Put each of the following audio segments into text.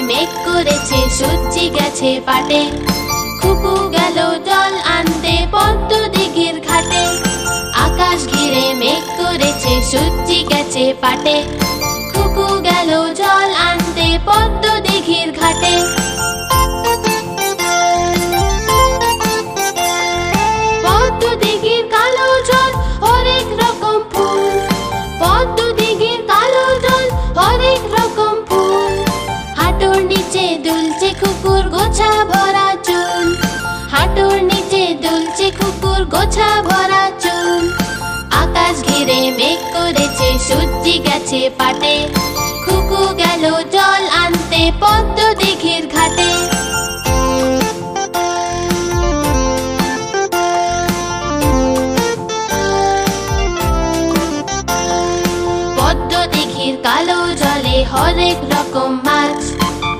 মেঘ করেছে সূর্যি গেছে পাটে। খুকু গেল জল আনতে পদ্ম দিঘির ঘাটে। আকাশ ঘিরে মেঘ করেছে সূর্যি গেছে পাটে। খুকু গেল জল আনতে পদ্ম দিঘির ঘাটে। পদ্ম দিঘির কালো জল হরেক রকম ফুল। পদ্ম দিঘির কালো জল হরেক রকম ফুল। হাঁটুর নিচে দুলছে খুকুর গোছা ভরা চুল। হাঁটুর নিচে দুলছে খুকুর গোছা ভরা চুল। আকাশ ঘিরে মেঘ করেছে সূর্যি গেছে পাটে। খুকু গেল জল আনতে পদ্ম দিঘির ঘাটে। পদ্ম দিঘির কালো জলে হরেক রকম মাছ।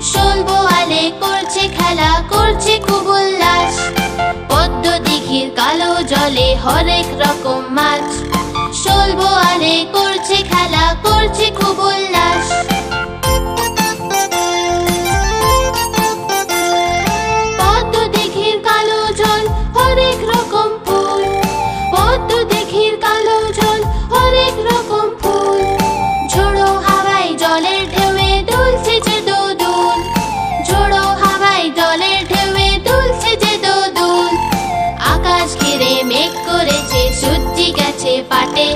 শোল বোয়ালে করছে খেলা করছে খুব উল্লাস। পদ্ম দিঘির কালো জলে হরেক রকম মাছ। শোল বোয়ালে করছে খেলা করছে খুব উল্লাস। পদ্ম দিঘির কালো জল হরেক রকম ফুল। পদ্ম দিঘির কালো জল হরেক রকম ফুল। ঝোড়ো হাওয়ায় জলের ঢেউয়ে দুলছে যে দোদুল। ঝোড়ো হাওয়ায় জলের ঢেউয়ে দুলছে যে দোদুল। আকাশ ঘিরে মেঘ করেছে সূর্যি গেছে পাটে।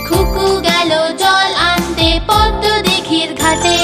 খুকু গেল জল আনতে পদ্ম দিঘির ঘাটে।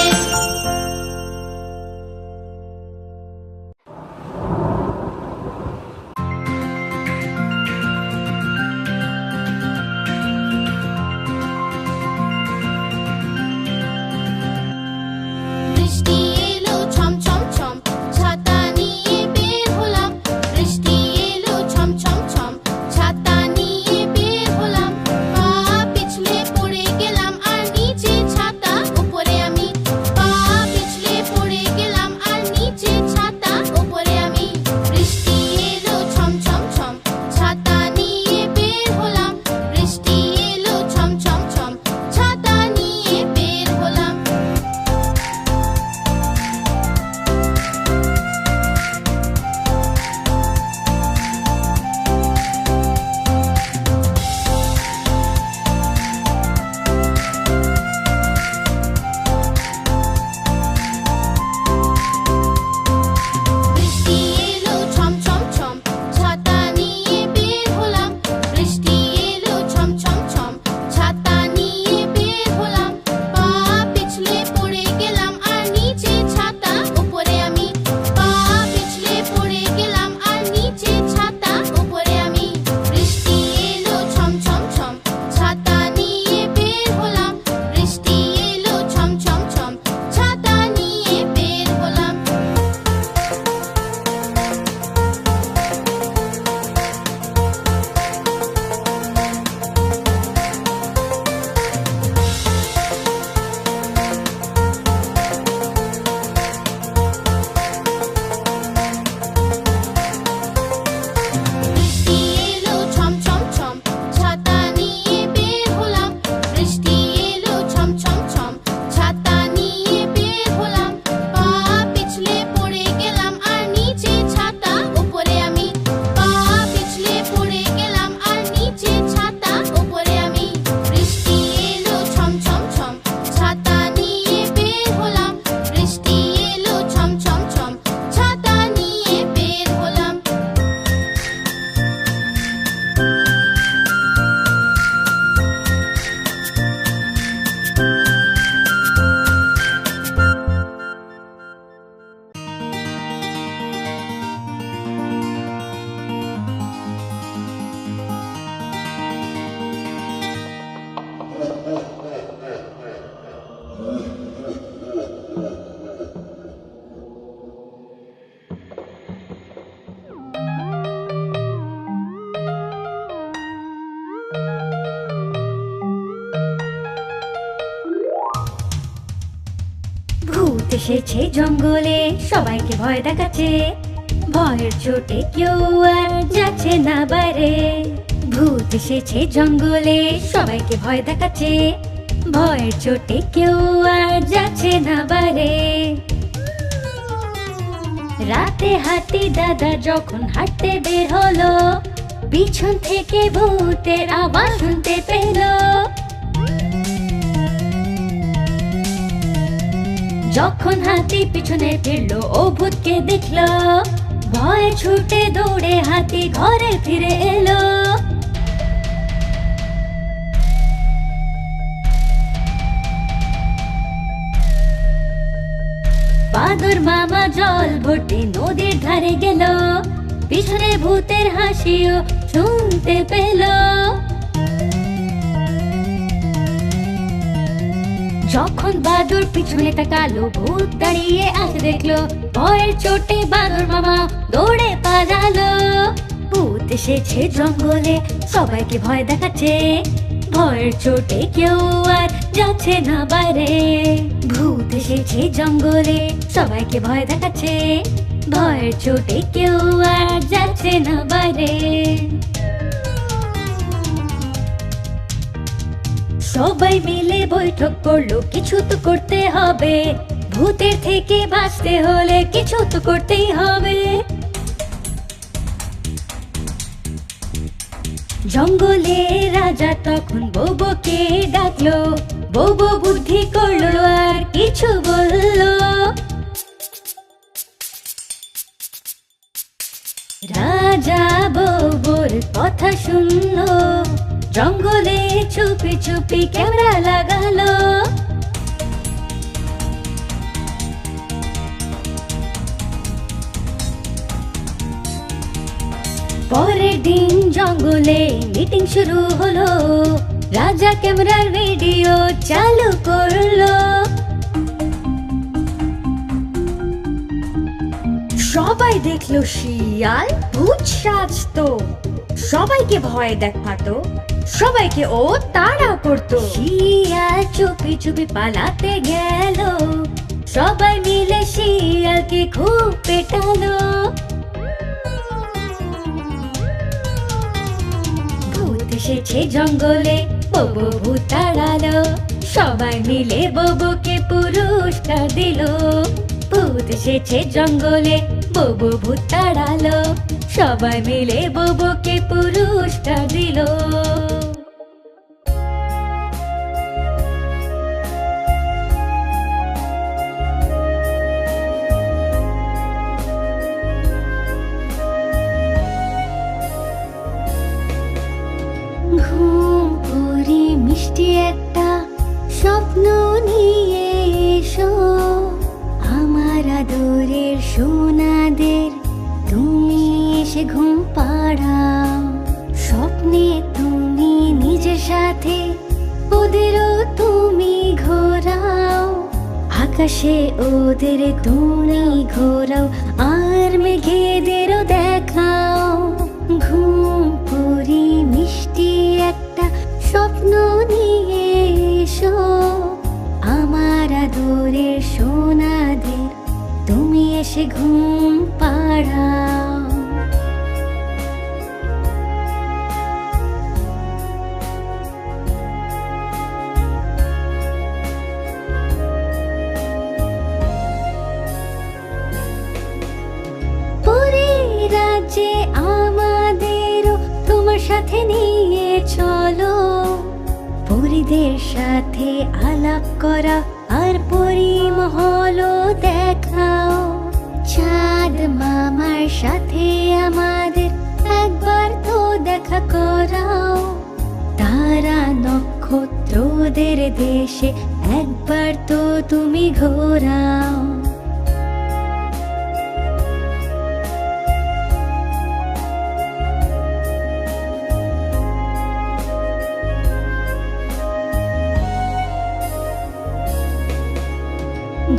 বৃষ্টি এলো ছম ছম ছম, ছাতা নিয়ে বের হলাম। বৃষ্টি এলো ছম ছম ছম, ছাতা নিয়ে বের হলাম। পা পিছলে পড়ে গেলাম আর নিচে ছাতা উপরে আমি। পা পিছলে পড়ে গেলাম আর নিচে ছাতা উপরে আমি। বৃষ্টি এলো ছম ছম ছম, ছাতা নিয়ে বের হলাম। বৃষ্টি এলো ছম ছম ছম, ছাতা নিয়ে বের হলাম। বৃষ্টি এলো ছম ছম ছম, ছাতা নিয়ে বের হলাম। বৃষ্টি এলো ছম ছম ছম, ছাতা নিয়ে বের হলাম। পা পিছলে পড়ে গেলাম আর নিচে ছাতা উপরে আমি। পা পিছলে পড়ে গেলাম আর নিচে ছাতা উপরে আমি। বৃষ্টি এলো ছম ছম ছম, ছাতা নিয়ে বের হলাম। বৃষ্টি এলো ছম ছম ছম, ছাতা নিয়ে বের হলাম। বৃষ্টি এলো ছম ছম ছম, ছাতা নিয়ে বের হলাম। বৃষ্টি এলো ছম ছম ছম, ছাতা নিয়ে বের হলাম। পা পিছলে পড়ে গেলাম আর নিচে ছাতা উপরে আমি। পা পিছলে পড়ে গেলাম আর নিচে ছাতা উপরে আমি। বৃষ্টি এলো ছম ছম ছম, ছাতা নিয়ে বের হলাম। বৃষ্টি এলো ছম ছম ছম, ছাতা নিয়ে বের হলাম। ভূত এসেছে জঙ্গলে, সবাইকে ভয় দেখাচ্ছে। ভয়ের চোটে কেউ আর যাচ্ছে না বাইরে। ভূত এসেছে জঙ্গলে, সবাইকে ভয় দেখাচ্ছে। ভয়ের চোটে কেউ আর যাচ্ছে না বাইরে। রাতে হাতি দাদা যখন হাঁটতে বের হলো, পিছন থেকে ভূতের আওয়াজ শুনতে পেল। যখন হাতি পিছনে ফিরলো, ও ভূতকে দেখলো। ভয়ে ছুটে দৌড়ে হাতি ঘরে ফিরে এলো। বাদর মামা জল ভর্তি নদীর ধারে গেল, পিছনে ভূতের হাসিও শুনতে পেল। যখন বাদর পিছনে তাকালো, ভূত দাঁড়িয়ে আসে দেখলো। ভয়ের চোটে বাদর মামা দৌড়ে পালালো। ভূত এসেছে জঙ্গলে, সবাইকে ভয় দেখাচ্ছে। ভয়ের চোটে কেউ আর যাচ্ছে না বাইরে। ভূত এসেছে জঙ্গলে, সবাইকে ভয় দেখাচ্ছে। ভয়ের চোটে কেউ আর যাচ্ছে না বাইরে। সবাই মিলে বৈঠক করলো, কিছু তো করতে হবে। ভূতের থেকে বাঁচতে হলে কিছু তো করতেই হবে। জঙ্গলে রাজা তখন বোবোকে ডাকলো। বোবো বুদ্ধি করলো আর কিছু বললো। রাজা বোবোর কথা শুনলো, জঙ্গলে চুপি চুপি ক্যামেরা লাগালো। পরের দিন জঙ্গলে মিটিং শুরু হলো। রাজা ক্যামেরার ভিডিও চালু করলো। সবাই দেখলো শিয়াল ভূত সাজতো, সবাইকে ভয় দেখাতো, সবাইকে ও তাড়া করতো। শিয়াল চুপি চুপি পালাতে গেল। সবাই মিলে শিয়ালকে খুব পেটালো। ভূত এসেছে জঙ্গলে, বোবো ভূত তাড়ালো। সবাই মিলে বোবোকে পুরস্কার দিল। ভূত এসেছে জঙ্গলে, বোবো ভূত তাড়ালো। সবাই মিলে বোবোকে পুরস্কার দিল। ঘুম পড়ি মিষ্টি একটা স্বপ্ন নিয়ে এসো। আমার আদরের সোনাদের তুমি এসে ঘুম পাড়াও। স্বপ্নে তুমি নিজের সাথে ওদেরও তুমি ঘোরাও। আকাশে ওদের তুমি ঘোরাও আর মেঘেদেরও দেখাও। ঘুম পড়ি মিষ্টি একটা স্বপ্ন নিয়ে এসো। আমার আদরের সোনাদের তুমি এসে ঘুম পাড়াও। পরীর রাজ্যে আমাদেরও তোমার সাথে নিয়ে চলো। পরীদের সাথে আলাপ করা আর পরিমহলও দেখাও। চাঁদ মামার সাথে আমাদের একবার তো দেখা করাও। তারা নক্ষত্রদের দেশে একবার তো তুমি ঘোরাও।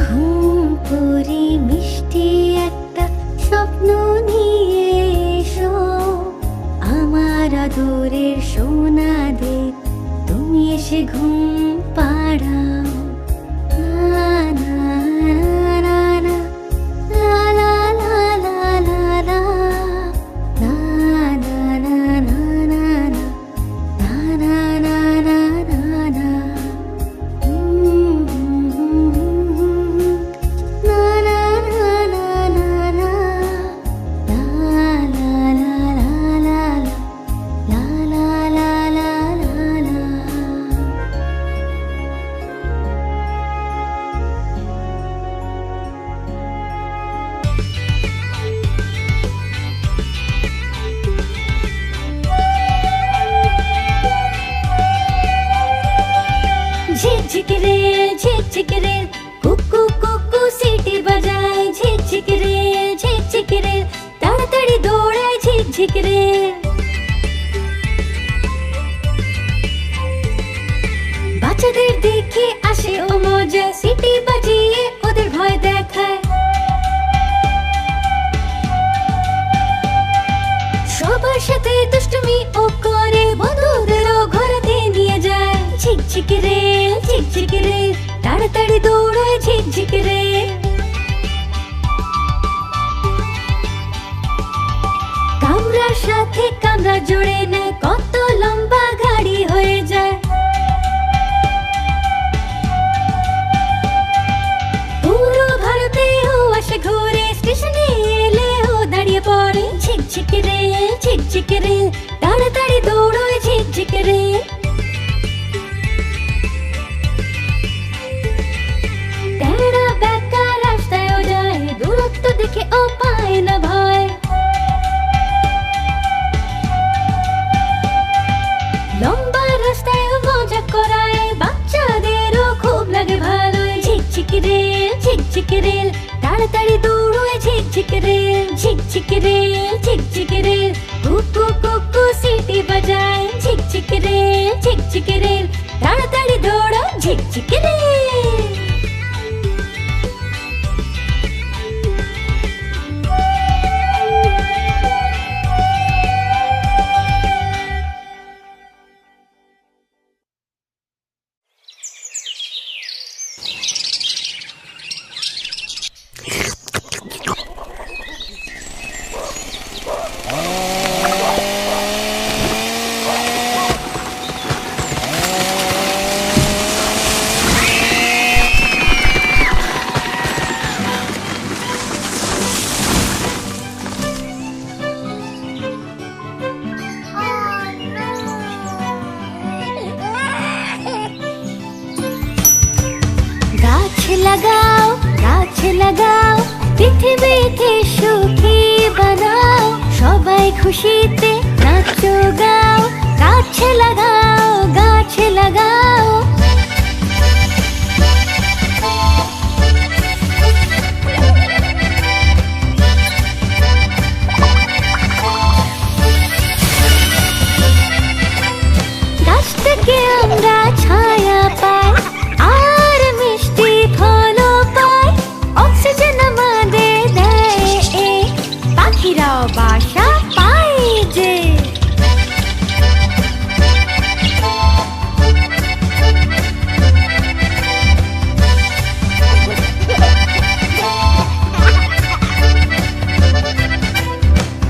ঘুম পড়ি মিষ্টি একটা স্বপ্ন নিয়ে এসো। আমার আদরের সোনাদের তুমি এসে ঘুম পাড়াও। না না না না, লা লা লা লা লা লা, না না না না না না, না না না না না না। Na na na na na na. ঝিকঝিক রেল, কুকু কুকু সিটি বাজায়, ঝিকঝিক রেল ঝিকঝিক রেল, তাড়াতাড়ি দৌড়ায় ঝিকঝিক রেল। বাচ্চাদের দেখে আসে ও মজা, সিটি বাজিয়ে ওদের ভয় দেখায়। সবার সাথে দুষ্টুমি ও করে, বন্ধুদেরও ঘোরাতে নিয়ে যায়। ঝিকঝিক রেল ঝিকঝিক রেল, তাড়াতাড়ি দৌড়ায় ঝিকঝিক রেল। কামরার সাথে কামরা জুড়ে নেয়, কত লম্বা গাড়ি হয়ে যায়। পুরো ভারতেও আসে ঘুরে, স্টেশনে এলেও দাঁড়িয়ে পড়ে। ঝিকঝিক রেল ঝিকঝিক রেল, তাড়াতাড়ি দৌড়ায় ঝিকঝিক রেল। তেরা বেকা রাস্তায়ও যায়, দূরত্ব দেখে ও পায় না ভয়। লম্বা রাস্তায়ও মজা করায়, বাচ্চাদেরও খুব লাগে ভালো। ঝিকঝিক রেল ঝিকঝিক রেল, তাড়াতাড়ি দৌড়ায় ঝিকঝিক রেল। ঝিকঝিক রেল ঝিকঝিক রেল, কুকু কুকু সিটি বাজায়। ঝিকঝিক রেল ঝিকঝিক রেল, তাড়াতাড়ি দৌড়ায় ঝিকঝিক রেল। লাগাও গাছ লাগাও, পৃথিবীকে সুখী বানাও। সবাই খুশিতে নাচো গাও, গাছ লাগাও গাছ লাগাও। গাছ থেকে আমরা ছায়া পাই, আর মিষ্টি ফলও পাই। অক্সিজেন আমাদের দেয়, পাখিরাও বাসা পায় যে।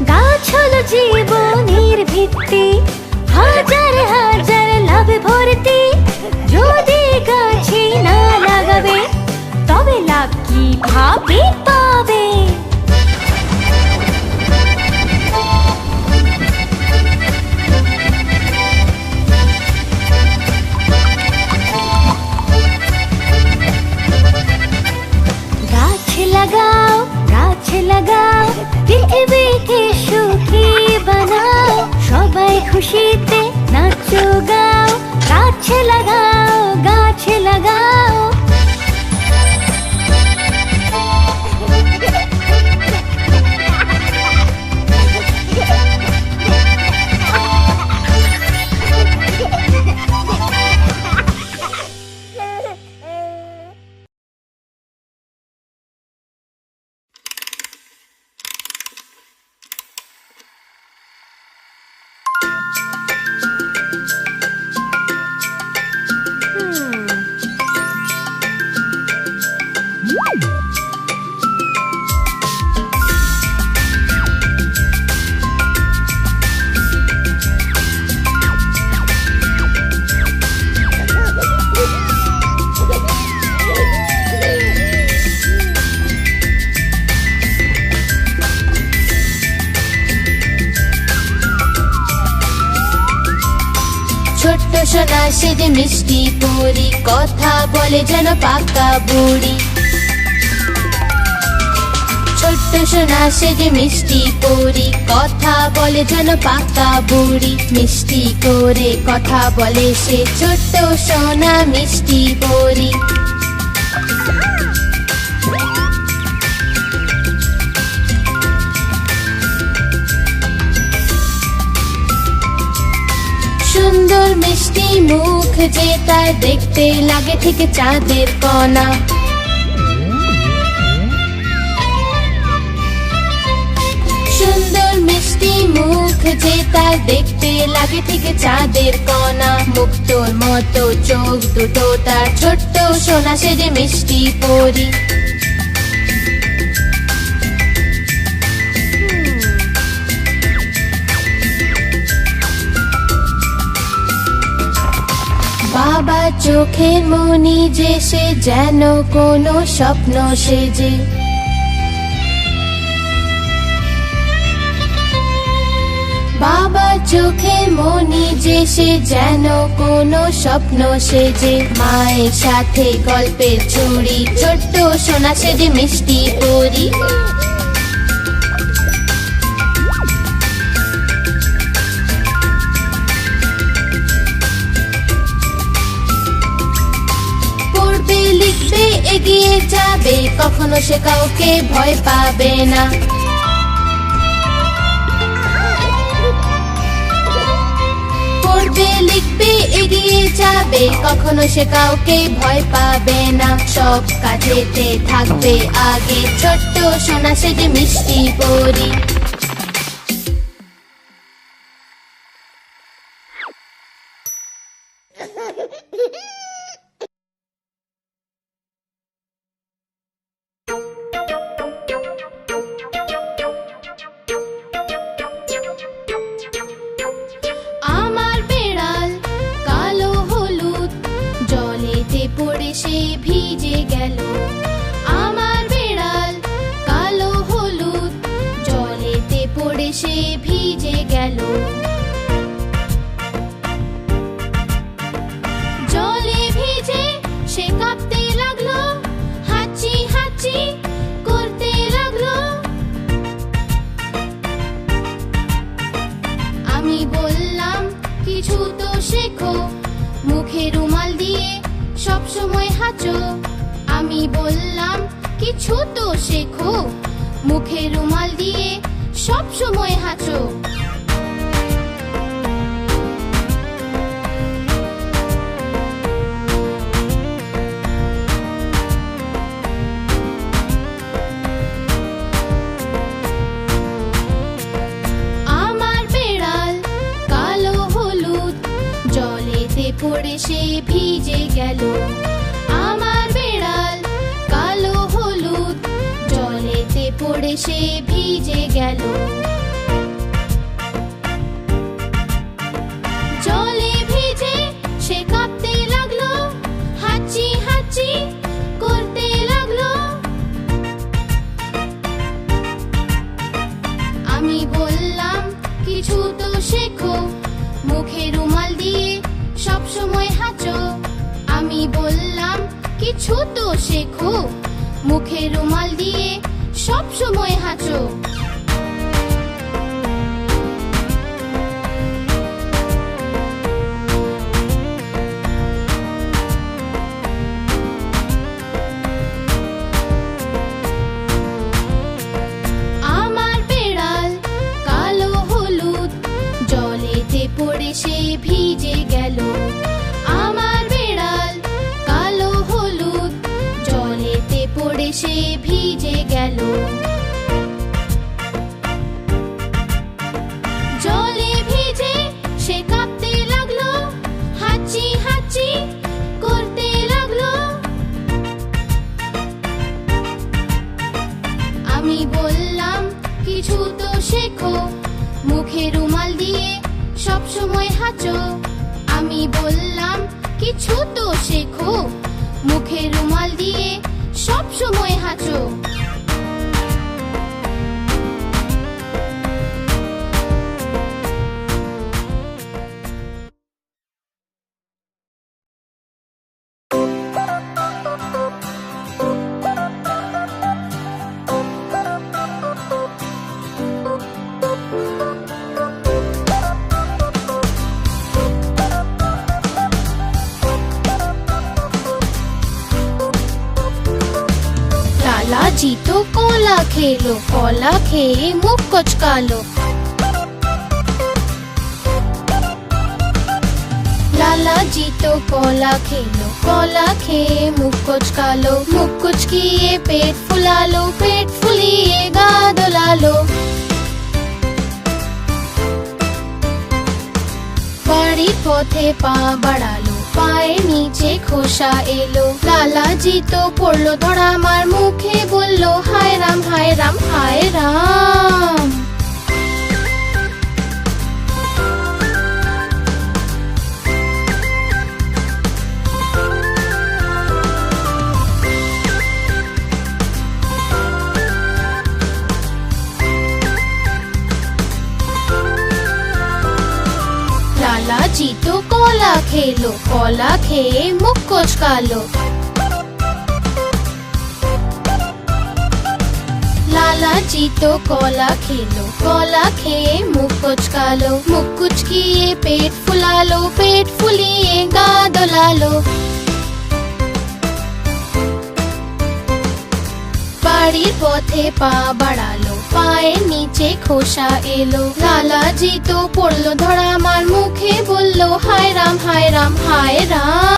গাছ হলো জীবনের ভিত্তি, হাজার হাজার লাভে ভর্তি। যদি গাছই না লাগাবে, তবে লাভ কিভাবে পাবে? গাছ লাগাও গাছ লাগাও, পৃথিবীকে সুখী বানাও। সবাই খুশিতে নাচো গাও, গাছ লাগাও গাছ লাগাও। ছোট্ট সোনা সে যে মিষ্টি পরি, কথা বলে যেন পাকা বুড়ি। ছোট্ট সোনা সে যে মিষ্টি পরি, কথা বলে যেন পাকা বুড়ি। মিষ্টি করে কথা বলে সে ছোট্ট সোনা মিষ্টি পরি। সুন্দর মিষ্টি মুখ যে তার, দেখতে লাগে ঠিক চাঁদের কণা। সুন্দর মিষ্টি মুখ যে তার, দেখতে লাগে ঠিক চাঁদের কণা। মুক্তোর মতো চোখ দুটো তার, ছোট্ট সোনা সেজে মিষ্টি পরি। বাবা চোখের মনি যে সে, যেন কোনো স্বপ্ন সেজে। বাবা চোখের মনি যে সে, যেন কোনো স্বপ্ন সেজে। মায়ের সাথে গল্পের ঝুড়ি, ছোট্ট সোনা সেজে মিষ্টি পরি। পড়বে লিখবে এগিয়ে যাবে, কখনো সে কাউকে ভয় পাবে না। পড়বে লিখবে এগিয়ে যাবে, কখনো সে কাউকে ভয় পাবে না। সব কাজেতে থাকবে আগে, ছোট্ট সোনা সেজে মিষ্টি পরি। আমার বেড়াল কালো হলুদ, জলেতে পড়ে সে ভিজে গেল। আমার বেড়াল কালো হলুদ, জলেতে পড়ে সে ভিজে গেল। জলে ভিজে সে কাঁপতে লাগলো, হাঁচি হাঁচি করতে লাগলো। আমি বললাম কিছু তো শেখো, মুখে রুমাল দিয়ে সব সময় হাঁচো। আমি বললাম কিছু তো শেখো, মুখে রুমাল দিয়ে সব সময় হাঁচো। পড়ে সে ভিজে গেল। আমার বেড়াল কালো হলুদ, জলেতে পড়ে সে ভিজে গেল। জলে ভিজে সে কাঁপতে লাগলো, হাঁচি হাঁচি করতে লাগলো। আমি বললাম কিছু তো শেখো, মুখে রুমাল দিয়ে সব সময় হাঁচো। আমি বললাম কিছু তো শেখো, মুখে রুমাল দিয়ে সব সময় হাঁচো। আমার বেড়াল কালো হলুদ, জলেতে পড়ে সে ভিজে গেল। আমার বেড়াল কালো হলুদ, জলেতে পড়ে সে ভিজে গেল। জলে ভিজে সে কাঁপতে লাগলো, হাঁচি হাঁচি করতে লাগলো। আমি বললাম কিছু তো শেখো, মুখে রুমাল দিয়ে সব সময় হাঁচো। আমি বললাম কিছু তো শেখো, মুখে রুমাল দিয়ে সব সময় হাঁচো। लालाजी तो कोला खेलो, कोला खेए मुख कुचकालो। জিতো কলা খেলো, কলা খেয়ে মুখ কোচকালো, মুখ কুচকিয়ে পেট ফুলালো, পেট ফুলিয়ে গা দোলালো। বাড়ির পথে পা বাড়ালো, পায়ের নিচে খোসা এলো। লালা জিতো পড়লো ধরা, আমার মুখে বললো হায় রাম হায় রাম হায় রাম। লালা জিতো কলা খেলো, কলা খেয়ে মুখ কোচকালো। লালা জিতো কলা খেলো, কলা খেয়ে মুখ কোচকালো, মুখ কুচকিয়ে পেট ফুলালো, পেট ফুলিয়ে গা দোলালো। বাড়ির পথে পা বাড়ালো, পায়ের নিচে খোসা এলো। লালা জিতো পড়লো ধরা, আমার মুখে বললো হায় রাম হায় রাম হায় রাম।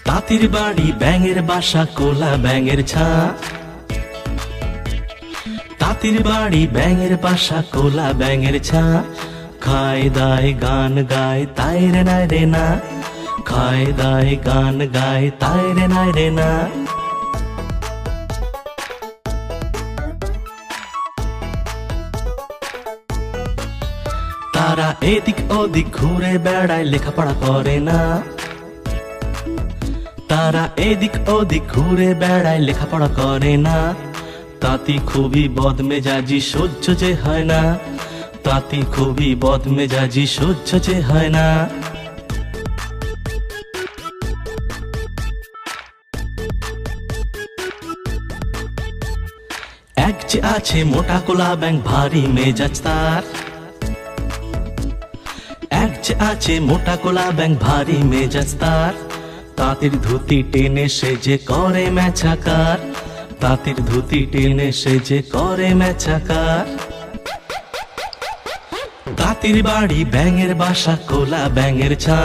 তাঁতির বাড়ি ব্যাঙের বাসা, কোলা ব্যাঙের ছা। তাঁতির বাড়ি ব্যাঙের বাসা, কোলা ব্যাঙের ছা। খায় দায় গান গায় তাই রে নাই রে না, খায় দায় গান গায় তাই রে নাই রে না। তারা এদিক ওদিক ঘুরে বেড়ায়, লেখাপড়া করে না। তারা এদিক ওদিক ঘুরে বেড়ায়, লেখাপড়া করে না। তাঁতি খুবই বদমেজাজি, সহ্য যে হয় না। তাঁতি খুবই বদমেজাজি, সহ্য যে হয় না। এক যে আছে মোটা কোলা ব্যাঙ, ভারী মেজাজ তার। এক যে আছে মোটা কোলা ব্যাঙ, ভারী মেজাজ তার। তাঁতির ধুতি টেনে সে যে করে মেছাকার, তাঁতির ধুতি টেনে সে যে করে মেছাকার। তাঁতির বাড়ি ব্যাঙের বাসা, কোলা ব্যাঙের ছা।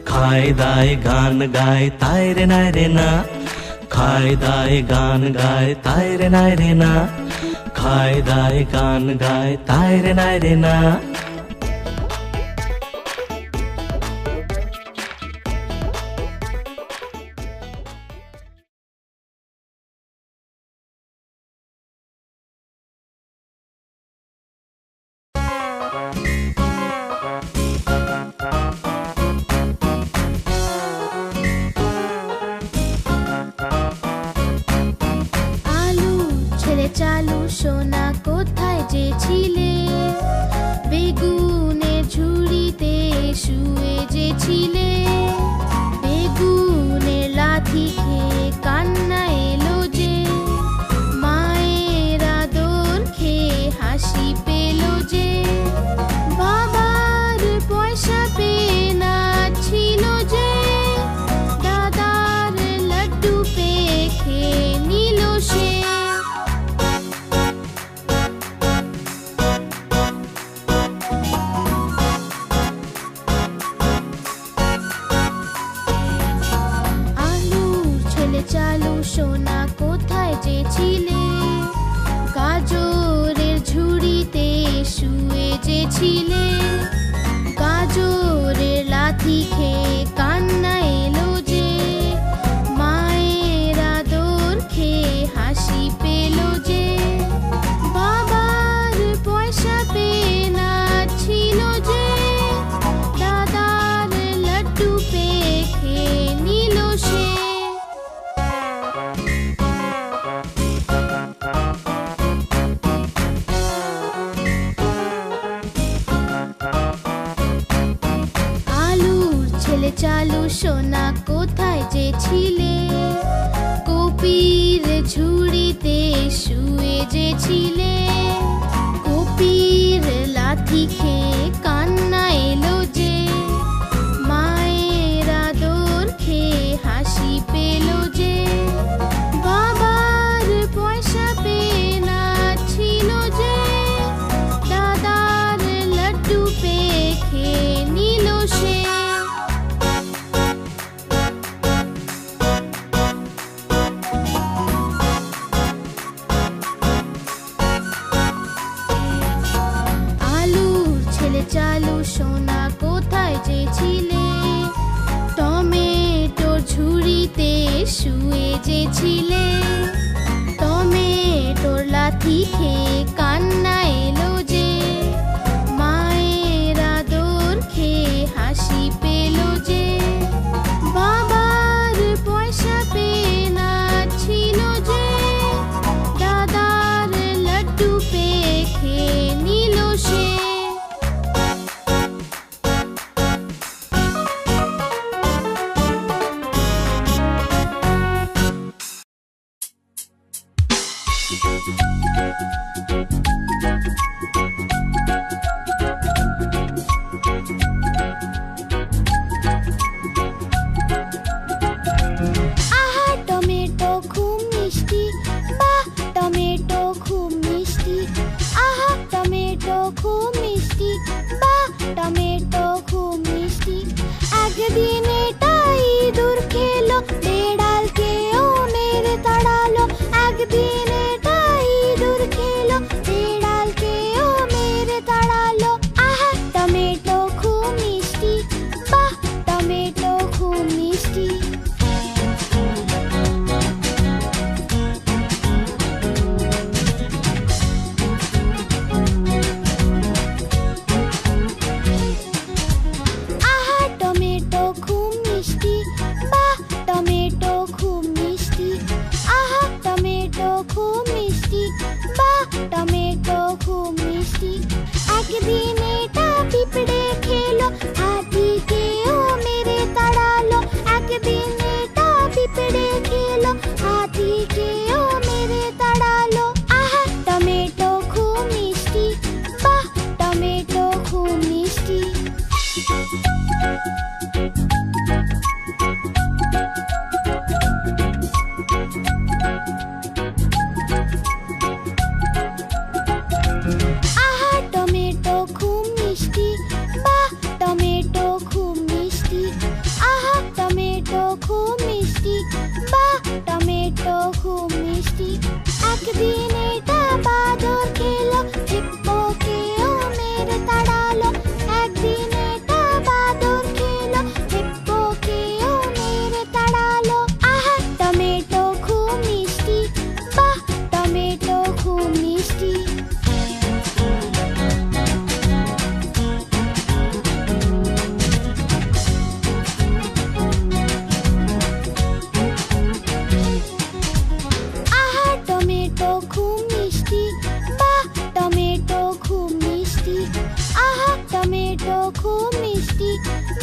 খায় দায় গান গায় তাই রে নাই রে না, খায় দায় গান গায় তাই রে নাই রে না, খায় দায় গান গায় তাই রে নাই রে না। আলু ছেড়ে চালু সোনা কোথায় যে ছিলে, বেগুনের ঝুড়িতে শুয়ে যে ছিলে। বেগুনের লাথি খেয়ে কান্না এলো যে, মায়ের আদর খেয়ে হাসি পেল যে। বাবার পয়সা পেয়ে নাচছিল যে, দাদার লাড্ডু পেয়ে খেয়ে নিল সে। আলুর ছেলে চালু সোনা কোথায় যে ছিলে, গাজরের ঝুড়িতে শুয়ে যে ছিলে। গাজরের লাথি খেয়ে কান্না এলো যে, মায়ের আদর খেয়ে হাসি পেল যে। বাবার পয়সা পেয়ে নাচছিল যে, দাদার লাড্ডু পেয়ে খেয়ে নিল সে। আলুর ছেলে চালু সোনা কোথায় যে ছিলে, কপির ঝুড়িতে শুয়ে যে ছিলে। কপির লাথি খেয়ে কান্না এলো যে, মায়ের আদর খেলছিলে টমেটোর লাথি খেয়ে কান্না এলো যে মায়ের আদর খেয়ে হাসি পেল যে বাবার পয়সা পেয়ে নাচছিল যে দাদার লাড্ডু পেয়ে খেয়ে নিল সে আহা টমেটো খুব মিষ্টি বাহ টমেটো খুব মিষ্টি আহা টমেটো খুব মিষ্টি বাহ টমেটো খুব মিষ্টি একদিন এটা ইঁদুর খেলো বেড়ালকেও মেরে তাড়ালো একদিন এটা ইঁদুর খেলো বেড়ালকেও মেরে তাড়ালো আহা টমেটো খুব মিষ্টি বাহ টমেটো খুব মিষ্টি আহা টমেটো খুব মিষ্টি বাহ টমেটো খুব মিষ্টি আহা টমেটো খুব মিষ্টি বাহ টমেটো খুব মিষ্টি একদিন এটা পিঁপড়ে খেলো হাতিকেও মেরে তাড়ালো একদিন এটা পিঁপড়ে খেলো হাতিকেও মেরে তাড়ালো আহা টমেটো খুব মিষ্টি বাহ টমেটো খুব মিষ্টি আহা টমেটো খুব মিষ্টি বাহ টমেটো খুব মিষ্টি আহা টমেটো খুব মিষ্টি বাহ টমেটো খুব মিষ্টি একদিন এটা বাদর খেলো হিপ্পোকেও মেরে তাড়ালো একদিন এটা বাদর খেলো হিপ্পোকেও মেরে তাড়ালো আহা টমেটো খুব মিষ্টি বাহ টমেটো খুব মিষ্টি আহা টমেটো খুব মিষ্টি বাহ টমেটো খুব মিষ্টি আহা টমেটো খুব মিষ্টি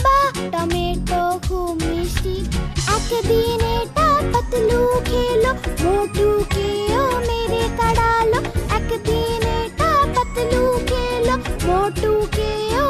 বাহ টমেটো খুব মিষ্টি একদিন এটা পাতলু খেলো মোটুকেও মেরে তাড়ালো একদিন এটা পাতলু খেলো মোটুকেও